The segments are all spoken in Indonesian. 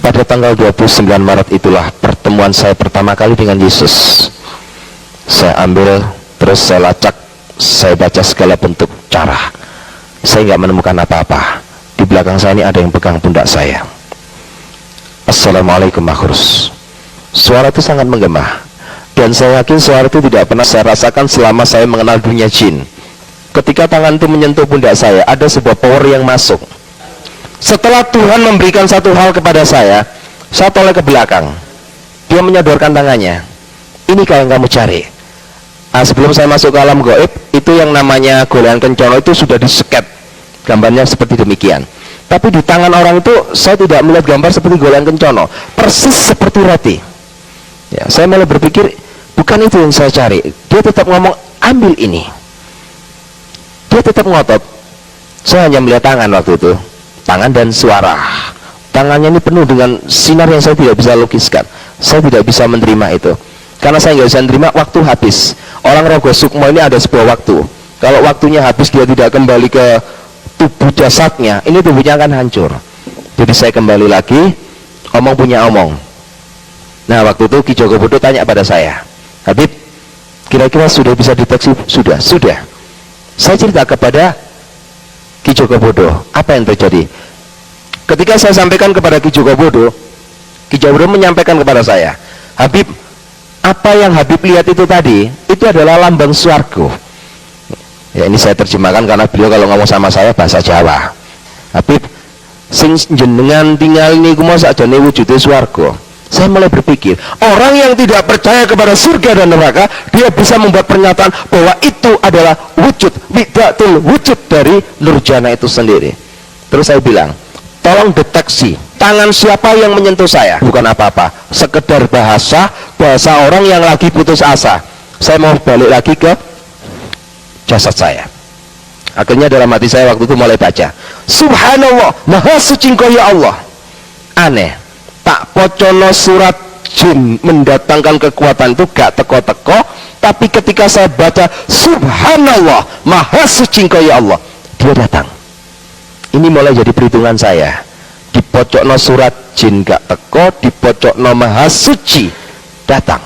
Pada tanggal 29 Maret itulah pertemuan saya pertama kali dengan Yesus. Saya ambil, terus saya lacak, saya baca segala bentuk cara. Saya nggak menemukan apa-apa. Di belakang saya ini ada yang pegang pundak saya. Assalamualaikum Mahrus. Suara itu sangat menggema, dan saya yakin suara itu tidak pernah saya rasakan selama saya mengenal dunia jin. Ketika tangan itu menyentuh pundak saya, ada sebuah power yang masuk. Setelah Tuhan memberikan satu hal kepada saya toleh ke belakang. Dia menyodorkan tangannya. Ini yang kamu cari. Sebelum saya masuk ke alam gaib, itu yang namanya golean kencono itu sudah diseket. Gambarnya seperti demikian. Tapi di tangan orang itu saya tidak melihat gambar seperti golean kencono, persis seperti roti. Ya, saya mulai berpikir, bukan itu yang saya cari. Dia tetap ngomong, ambil ini. Dia tetap ngotot. Saya hanya melihat tangan waktu itu, tangan dan suara. Tangannya ini penuh dengan sinar yang saya tidak bisa logiskan. Saya tidak bisa menerima itu, karena saya nggak bisa menerima waktu habis. Orang Rogo Sukmo ini ada sebuah waktu. Kalau waktunya habis, dia tidak kembali ke tubuh jasadnya, ini tubuhnya akan hancur. Jadi saya kembali lagi, omong punya omong. Nah, waktu itu Ki Jogobodo tanya pada saya, Habib, kira-kira sudah bisa deteksi? Sudah. Saya cerita kepada Ki Jogobodo apa yang terjadi. Ketika saya sampaikan kepada Ki Jogobodo menyampaikan kepada saya, Habib, apa yang Habib lihat itu tadi, itu adalah lambang swarga. Ya, ini saya terjemahkan karena beliau kalau ngomong sama saya bahasa Jawa. Habib, sing jenengan tinggal ini kumo sakjane wujude swarga. Saya mulai berpikir, orang yang tidak percaya kepada surga dan neraka, dia bisa membuat pernyataan bahwa itu adalah wujud, widatul wujud dari Nurjana itu sendiri. Terus saya bilang, tolong deteksi tangan siapa yang menyentuh saya. Bukan apa-apa, sekedar bahasa orang yang lagi putus asa. Saya mau balik lagi ke jasad saya. Akhirnya dalam hati saya waktu itu mulai baca, Subhanallah, Maha Suci Engkau ya Allah. Aneh, tak pocono surat jin mendatangkan kekuatan itu gak teko-teko, tapi ketika saya baca Subhanallah, Maha Suci Engkau ya Allah, dia datang. Ini mulai jadi perhitungan saya. Di pojokno surat jin gak teko, di pojokno Maha Suci datang.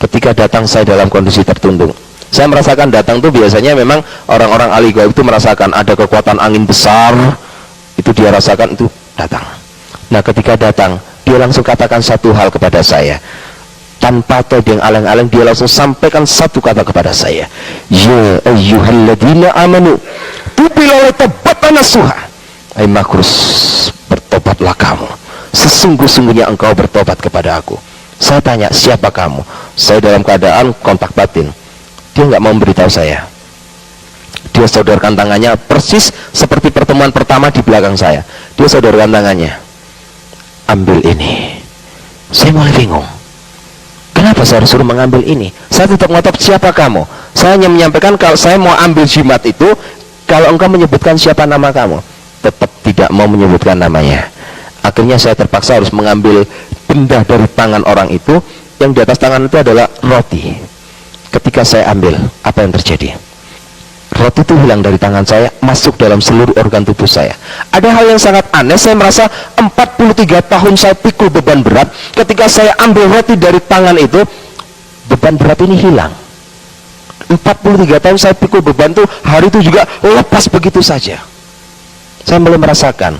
Ketika datang saya dalam kondisi tertundung. Saya merasakan datang tuh biasanya memang orang-orang ahli gaib itu merasakan ada kekuatan angin besar, itu dia rasakan, itu datang. Nah, ketika datang, dia langsung katakan satu hal kepada saya. Tanpa todeng aleng-aleng, dia langsung sampaikan satu kata kepada saya. Ya ayyuhalladzina amanu tubilau tabatana suha. Hai Makrus, bertobatlah kamu. Sesungguh-sungguhnya engkau bertobat kepada aku. Saya tanya, siapa kamu? Saya dalam keadaan kontak batin. Dia nggak mau memberitahu saya. Dia sodorkan tangannya persis seperti pertemuan pertama di belakang saya. Dia sodorkan tangannya, ambil ini. Saya mulai bingung, kenapa saya suruh mengambil ini? Saya tetap ngotot, siapa kamu? Saya hanya menyampaikan kalau saya mau ambil jimat itu, kalau engkau menyebutkan siapa nama kamu. Tetap tidak mau menyebutkan namanya. Akhirnya saya terpaksa harus mengambil benda dari tangan orang itu. Yang di atas tangan itu adalah roti. Ketika saya ambil, apa yang terjadi? Roti itu hilang dari tangan saya, masuk dalam seluruh organ tubuh saya. Ada hal yang sangat aneh. Saya merasa 43 tahun saya pikul beban berat. Ketika saya ambil roti dari tangan itu, beban berat ini hilang. 43 tahun saya pikul beban itu, hari itu juga lepas begitu saja. Saya mulai merasakan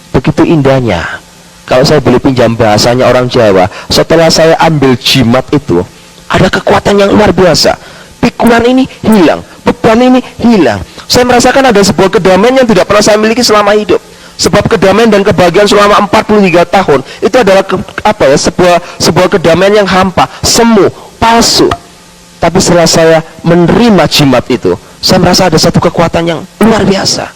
begitu indahnya. Kalau saya boleh pinjam bahasanya orang Jawa, setelah saya ambil jimat itu, ada kekuatan yang luar biasa. Pikulan ini hilang, beban ini hilang. Saya merasakan ada sebuah kedamaian yang tidak pernah saya miliki selama hidup. Sebab kedamaian dan kebahagiaan selama 43 tahun itu adalah sebuah kedamaian yang hampa, semu, palsu. Tapi setelah saya menerima jimat itu, saya merasa ada satu kekuatan yang luar biasa.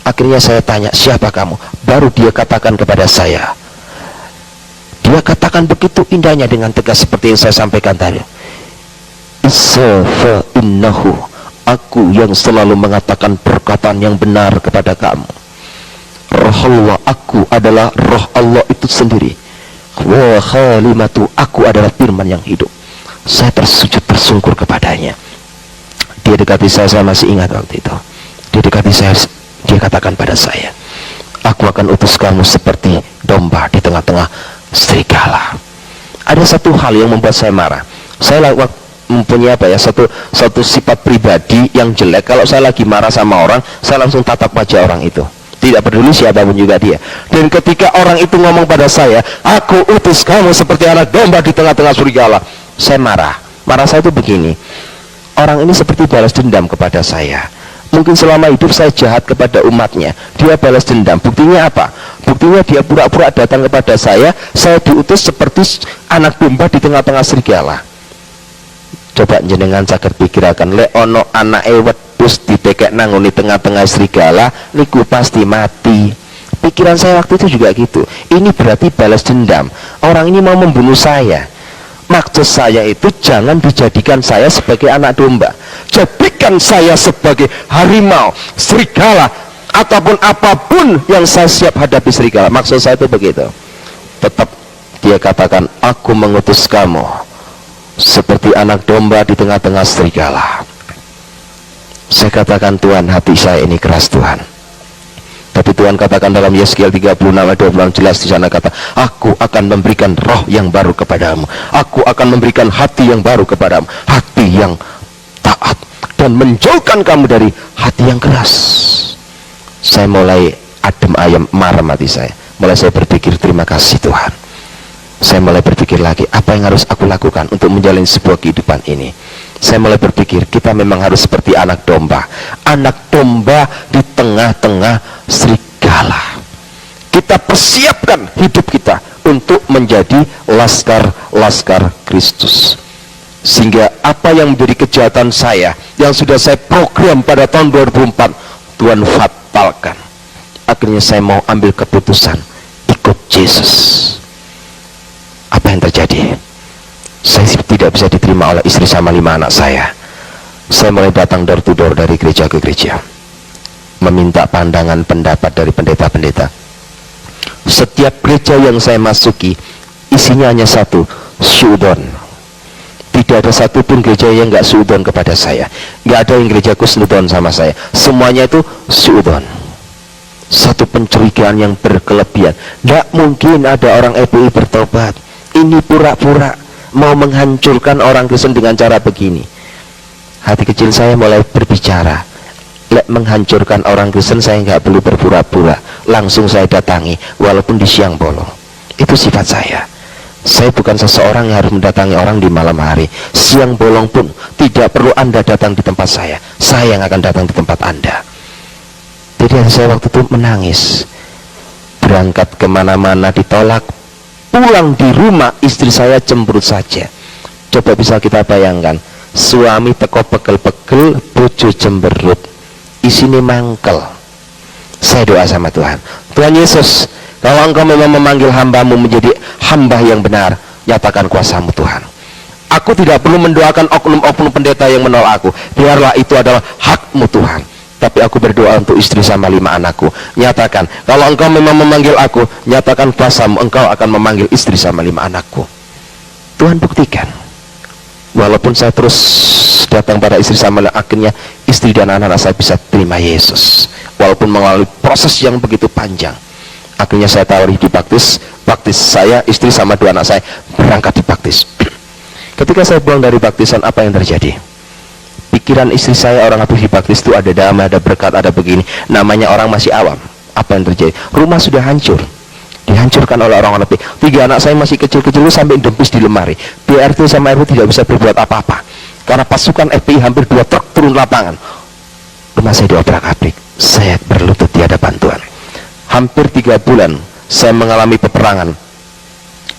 Akhirnya saya tanya, siapa kamu? Baru dia katakan kepada saya. Dia katakan begitu indahnya dengan tegas seperti yang saya sampaikan tadi. Isafa innahu, aku yang selalu mengatakan perkataan yang benar kepada kamu. Roh Allah, aku adalah roh Allah itu sendiri. Wa khalimatu, aku adalah firman yang hidup. Saya tersujud tersungkur kepadanya. Dia dekati saya masih ingat waktu itu. Dia dekati saya, dia katakan pada saya, aku akan utus kamu seperti domba di tengah-tengah serigala. Ada satu hal yang membuat saya marah. Saya mempunyai satu sifat pribadi yang jelek. Kalau saya lagi marah sama orang, saya langsung tatap wajah orang itu, tidak peduli siapapun juga dia. Dan ketika orang itu ngomong pada saya, aku utus kamu seperti anak domba di tengah-tengah serigala, saya marah. Marah saya itu begini, orang ini seperti balas dendam kepada saya. Mungkin selama hidup saya jahat kepada umatnya, dia balas dendam. Buktinya apa? Buktinya dia pura-pura datang kepada saya diutus seperti anak domba di tengah-tengah serigala. Coba jenengan saged pikiraken, lek ono anake wedhus ditekek nangoni tengah-tengah serigala, niku pasti mati. Pikiran saya waktu itu juga gitu. Ini berarti balas dendam. Orang ini mau membunuh saya. Maksud saya itu jangan dijadikan saya sebagai anak domba, jadikan saya sebagai harimau, serigala, ataupun apapun yang saya siap hadapi serigala. Maksud saya itu begitu. Tetap dia katakan, aku mengutus kamu seperti anak domba di tengah-tengah serigala. Saya katakan, Tuhan, hati saya ini keras, Tuhan. Tapi Tuhan katakan dalam Yeskiel 36 ayat 26 jelas di sana kata, aku akan memberikan roh yang baru kepadamu, aku akan memberikan hati yang baru kepadamu, hati yang taat, dan menjauhkan kamu dari hati yang keras. Saya mulai adem ayem, marah hati saya. Mulai saya berpikir, terima kasih Tuhan. Saya mulai berpikir lagi, apa yang harus aku lakukan untuk menjalani sebuah kehidupan ini. Saya mulai berpikir, kita memang harus seperti anak domba di tengah-tengah serigala. Kita persiapkan hidup kita untuk menjadi laskar-laskar Kristus, sehingga apa yang menjadi kejahatan saya yang sudah saya program pada tahun 2004, Tuhan fatalkan. Akhirnya saya mau ambil keputusan ikut Yesus. Apa yang terjadi? Saya tidak bisa diterima oleh istri sama 5 anak saya. Saya mulai datang door to door dari gereja ke gereja, meminta pandangan pendapat dari pendeta-pendeta. Setiap gereja yang saya masuki, isinya hanya satu, suudon. Tidak ada satupun gereja yang nggak suudon kepada saya. Nggak ada yang gerejaku suudon sama saya. Semuanya itu suudon. Satu pencurigaan yang berkelebihan. Nggak mungkin ada orang FPI bertobat. Ini pura-pura mau menghancurkan orang Kristen dengan cara begini. Hati kecil saya mulai berbicara, lek menghancurkan orang Kristen saya nggak perlu berpura-pura, langsung saya datangi walaupun di siang bolong. Itu sifat saya. Saya bukan seseorang yang harus mendatangi orang di malam hari. Siang bolong pun tidak perlu Anda datang di tempat saya yang akan datang di tempat Anda. Jadi saya waktu itu menangis. Berangkat kemana-mana ditolak, pulang di rumah istri saya cemberut saja. Coba bisa kita bayangkan, suami teko pegel-pegel, bojo cemberut, isine mangkel. Saya doa sama Tuhan, Tuhan Yesus, kalau engkau memang memanggil hambamu menjadi hamba yang benar, nyatakan kuasamu Tuhan. Aku tidak perlu mendoakan oknum-oknum pendeta yang menolak aku, biarlah itu adalah hakmu Tuhan. Tapi aku berdoa untuk istri sama 5 anakku, nyatakan kalau engkau memang memanggil aku, nyatakan kuasamu, engkau akan memanggil istri sama 5 anakku. Tuhan buktikan. Walaupun saya terus datang pada istri sama, akhirnya istri dan anak-anak saya bisa terima Yesus. Walaupun melalui proses yang begitu panjang, akhirnya saya tawari dibaptis. Baptis saya, istri sama 2 anak saya berangkat dibaptis. Ketika saya pulang dari baptisan, apa yang terjadi? Pikiran istri saya, orang habis dibaptis itu ada damai, ada berkat, ada begini. Namanya orang masih awam. Apa yang terjadi? Rumah sudah hancur, dihancurkan oleh orang-orang lebih. 3 anak saya masih kecil-kecil sampai dempis di lemari. BRT sama RT tidak bisa berbuat apa-apa karena pasukan FPI hampir 2 truk turun lapangan. Rumah saya diobrak-abrik. Saya berlutut di hadapan Tuhan. Hampir 3 bulan saya mengalami peperangan.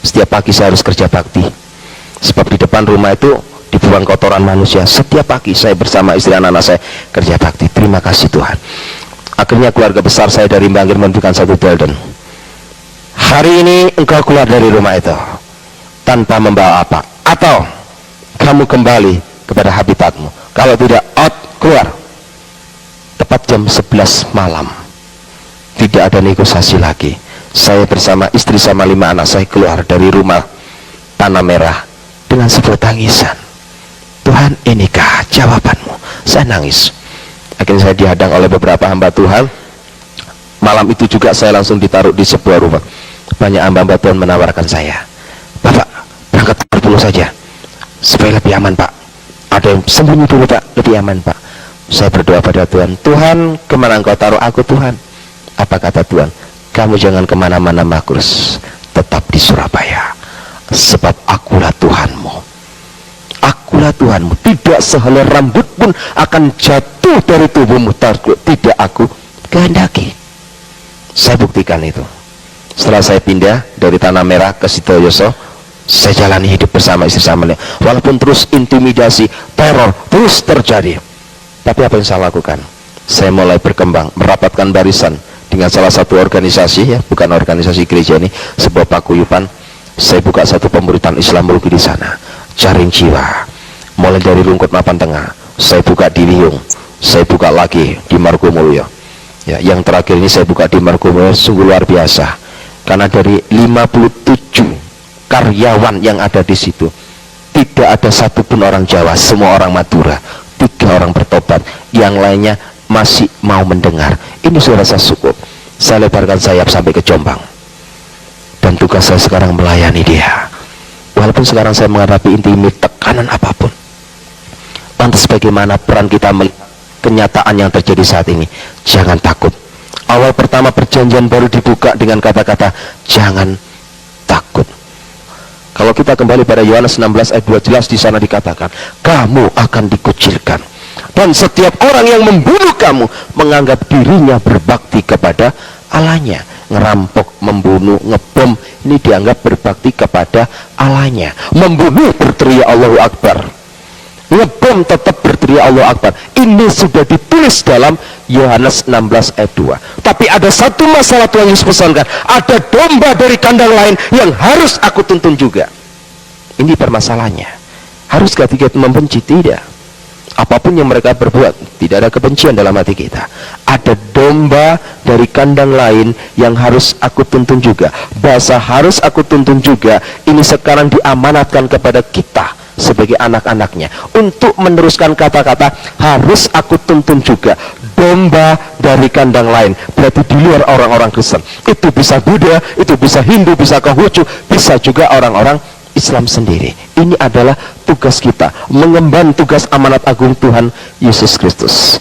Setiap pagi saya harus kerja bakti, sebab di depan rumah itu dibuang kotoran manusia. Setiap pagi saya bersama istri anak-anak saya kerja bakti. Terima kasih Tuhan. Akhirnya keluarga besar saya dari Bangkir memberikan satu Delden. Hari ini engkau keluar dari rumah itu tanpa membawa apa, atau kamu kembali kepada habitatmu. Kalau tidak, out, keluar. Tepat jam 11 malam, tidak ada negosiasi lagi. Saya bersama istri sama 5 anak saya keluar dari rumah Tanah Merah dengan sebuah tangisan. Tuhan, inikah jawabanmu? Saya nangis. Akhirnya saya dihadang oleh beberapa hamba Tuhan. Malam itu juga saya langsung ditaruh di sebuah rumah. banyak hamba-hamba Tuhan menawarkan saya, Bapak berangkat dulu saja supaya lebih aman Pak, ada yang sembunyi dulu Pak, lebih aman Pak. Saya berdoa pada Tuhan, Tuhan kemana engkau taruh aku Tuhan? Apa kata Tuhan? Kamu jangan kemana-mana Markus, tetap di Surabaya, sebab akulah Tuhanmu. Akulah Tuhanmu, tidak sehelai rambut pun akan jatuh dari tubuhmu tidak aku kehendaki. Saya buktikan itu. Setelah saya pindah dari Tanah Merah ke Sitoyoso, saya jalani hidup bersama istri saya. Walaupun terus intimidasi, teror terus terjadi, tapi apa yang saya lakukan? Saya mulai berkembang, merapatkan barisan dengan salah satu organisasi, ya, bukan organisasi gereja ini, sebuah paguyuban. Saya buka satu pemuritan Islam Mulki di sana, jaring jiwa. Mulai dari Rungkut Mapan Tengah, saya buka di Wiyung, saya buka lagi di Margomulyo. Ya, yang terakhir ini saya buka di Margomulyo, sungguh luar biasa. Karena dari 57 karyawan yang ada di situ, tidak ada satupun orang Jawa, semua orang Madura. 3 orang bertobat, yang lainnya masih mau mendengar. Ini sudah rasa cukup. Saya lebarkan sayap sampai ke Jombang, dan tugas saya sekarang melayani dia. Walaupun sekarang saya menghadapi intimidasi, tekanan apapun, lantas bagaimana peran kita melihat kenyataan yang terjadi saat ini? Jangan takut. Awal pertama perjanjian baru dibuka dengan kata-kata jangan takut. Kalau kita kembali pada Yohanes 16 ayat 2, jelas di sana dikatakan, kamu akan dikucilkan, dan setiap orang yang membunuh kamu menganggap dirinya berbakti kepada Allahnya. Ngerampok, membunuh, ngebom, ini dianggap berbakti kepada Allahnya. Membunuh berteriak Allahu Akbar, ngebom tetap berteriak Allahu Akbar. Ini sudah ditulis dalam Yohanes 16 ayat 2. Tapi ada satu masalah Tuhan Yesus pesankan, ada domba dari kandang lain yang harus aku tuntun juga. Ini permasalahannya. Haruskah kita membenci? Tidak. Apapun yang mereka berbuat, tidak ada kebencian dalam hati kita. Ada domba dari kandang lain yang harus aku tuntun juga. Bahasa harus aku tuntun juga ini sekarang diamanatkan kepada kita sebagai anak-anaknya untuk meneruskan kata-kata harus aku tuntun juga. Domba dari kandang lain berarti di luar orang-orang Kristen. Itu bisa Buddha, itu bisa Hindu, bisa Konghucu, bisa juga orang-orang Islam sendiri. Ini adalah tugas kita, mengemban tugas amanat agung Tuhan Yesus Kristus.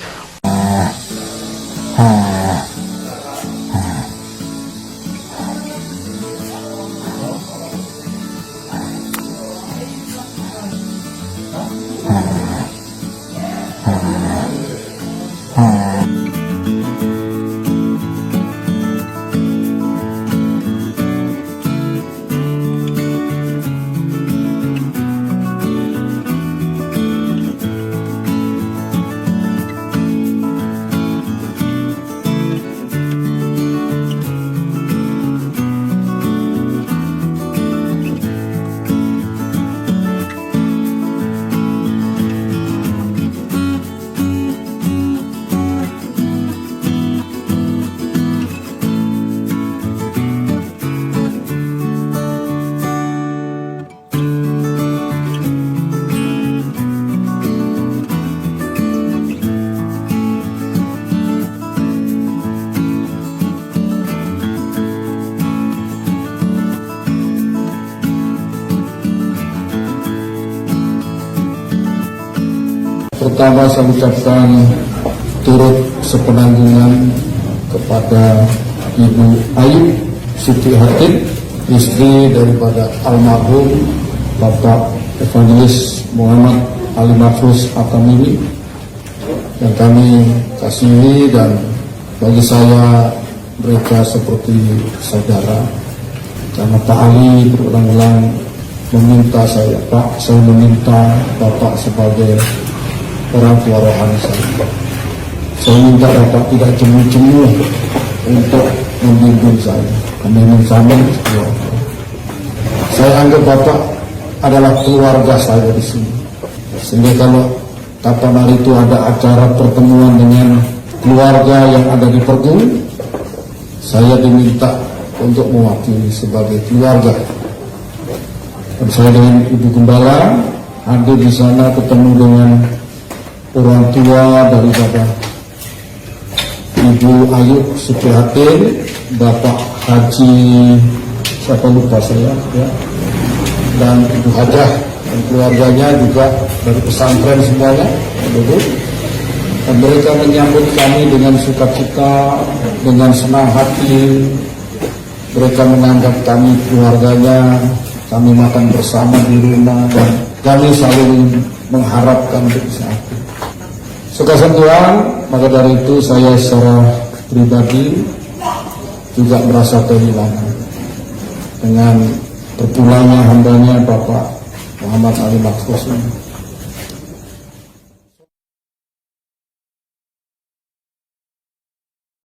Pertama saya ucapkan turut sepenanggungan kepada Ibu Ayu Siti Hatim, istri daripada almarhum Bapak Evangelis Muhammad Ali Mahfuz Atamimi, yang kami kasihi, dan bagi saya mereka seperti saudara, karena Pak Ali berulang-ulang meminta saya, Pak, saya meminta Bapak sebagai orang tua rohani saya. Saya minta Bapak tidak jemu-jemu untuk membimbing saya, membimbing kami. Saya anggap Bapak adalah keluarga saya di sini. Sehingga kalau kapan hari itu ada acara pertemuan dengan keluarga yang ada di Pergu, saya diminta untuk mewakili sebagai keluarga. Dan saya dengan Ibu Gembala hadir di sana, ketemu dengan orang tua daripada Ibu Ayu Siti Hatim, Bapak Haji siapa lupa saya ya, dan Ibu Hajah dan keluarganya juga dari pesantren semuanya duduk, dan mereka menyambut kami dengan sukacita, dengan senang hati. Mereka menganggap kami keluarganya, kami makan bersama di rumah, dan kami saling mengharapkan untuk bersatu. Sekasian Tuhan, maka dari itu saya secara pribadi juga merasa kehilangan dengan terpulangnya hambanya Bapak Muhammad Ali Makfus ini.